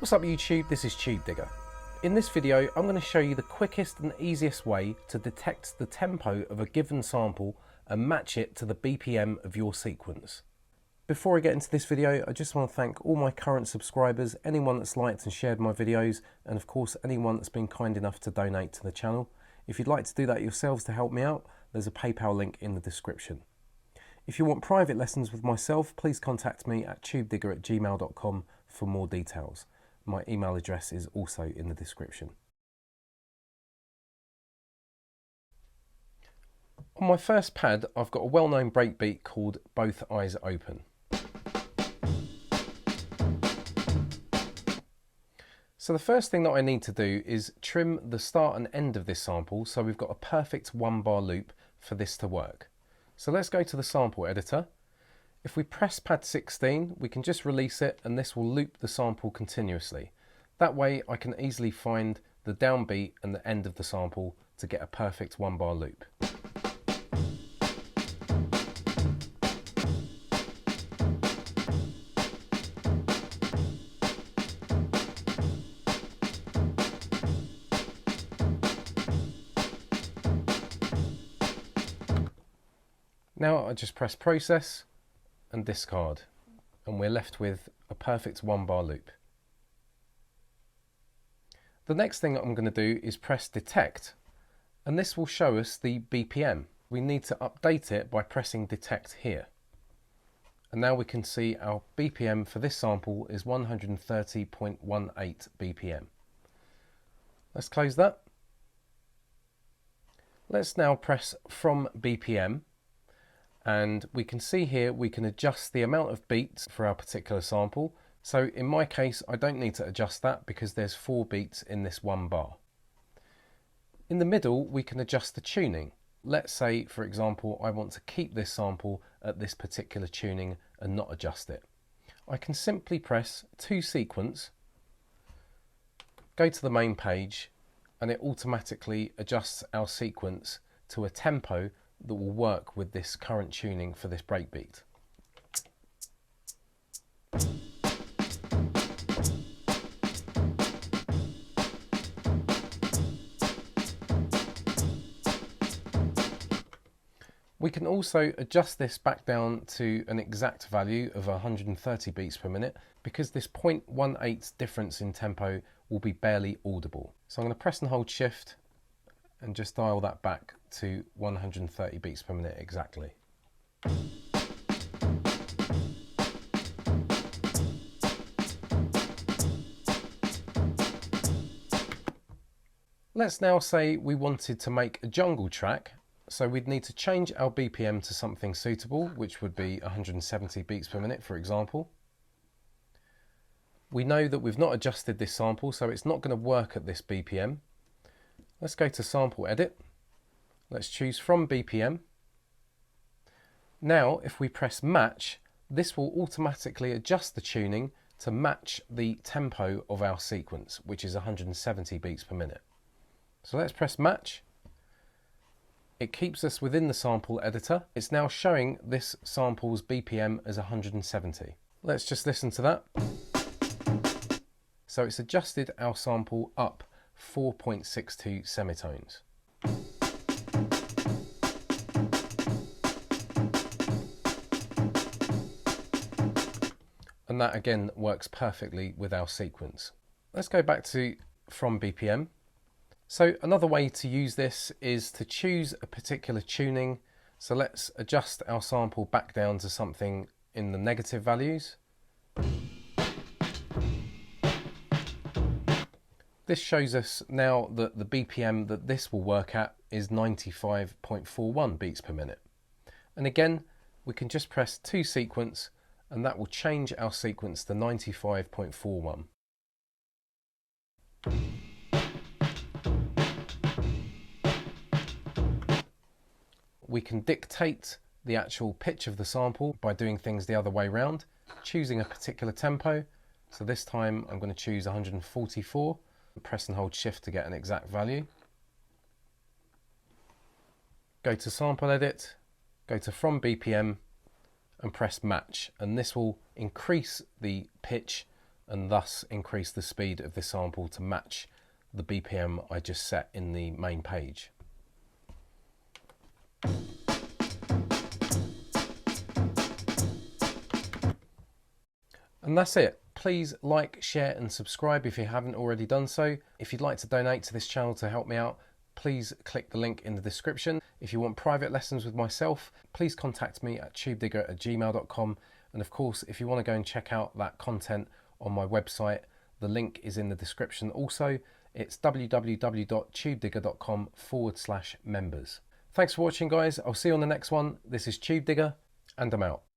What's up YouTube, this is Tubedigga. In this video I'm going to show you the quickest and easiest way to detect the tempo of a given sample and match it to the BPM of your sequence. Before I get into this video, I just want to thank all my current subscribers, anyone that's liked and shared my videos, and of course anyone that's been kind enough to donate to the channel. If you'd like to do that yourselves to help me out, there's a PayPal link in the description. If you want private lessons with myself, please contact me at tubedigga@gmail.com for more details. My email address is also in the description. On my first pad, I've got a well-known breakbeat called Both Eyes Open. So the first thing that I need to do is trim the start and end of this sample so we've got a perfect 1-bar loop for this to work. So let's go to the sample editor. If we press pad 16, we can just release it and this will loop the sample continuously. That way I can easily find the downbeat and the end of the sample to get a perfect 1-bar loop. Now I just press process and discard, and we're left with a perfect 1-bar loop. The next thing I'm going to do is press detect, and this will show us the BPM. We need to update it by pressing detect here. And now we can see our BPM for this sample is 130.18 BPM. Let's close that. Let's now press from BPM. And we can see here we can adjust the amount of beats for our particular sample. So in my case I don't need to adjust that because there's 4 beats in this 1 bar. In the middle we can adjust the tuning. Let's say for example I want to keep this sample at this particular tuning and not adjust it. I can simply press to sequence, go to the main page, and it automatically adjusts our sequence to a tempo that will work with this current tuning for this breakbeat. We can also adjust this back down to an exact value of 130 beats per minute because this 0.18 difference in tempo will be barely audible. So I'm going to press and hold shift and just dial that back to 130 beats per minute exactly. Let's now say we wanted to make a jungle track, so we'd need to change our BPM to something suitable, which would be 170 beats per minute, for example. We know that we've not adjusted this sample, so it's not going to work at this BPM. Let's go to sample edit. Let's choose from BPM. Now if we press match, this will automatically adjust the tuning to match the tempo of our sequence, which is 170 beats per minute. So let's press match. It keeps us within the sample editor. It's now showing this sample's BPM as 170. Let's just listen to that. So it's adjusted our sample up 4.62 semitones. And that again works perfectly with our sequence. Let's go back to from BPM. So another way to use this is to choose a particular tuning. So let's adjust our sample back down to something in the negative values. This shows us now that the BPM that this will work at is 95.41 beats per minute. And again, we can just press to sequence and that will change our sequence to 95.41. We can dictate the actual pitch of the sample by doing things the other way around, choosing a particular tempo. So this time I'm going to choose 144. Press and hold shift to get an exact value. Go to sample edit, go to from BPM and press match, and this will increase the pitch and thus increase the speed of this sample to match the BPM I just set in the main page. And that's it. Please like, share and subscribe if you haven't already done so. If you'd like to donate to this channel to help me out, please click the link in the description. If you want private lessons with myself, please contact me at tubedigga@gmail.com. And of course, if you want to go and check out that content on my website, the link is in the description also. It's www.tubedigga.com/members. Thanks for watching, guys. I'll see you on the next one. This is Tubedigga, and I'm out.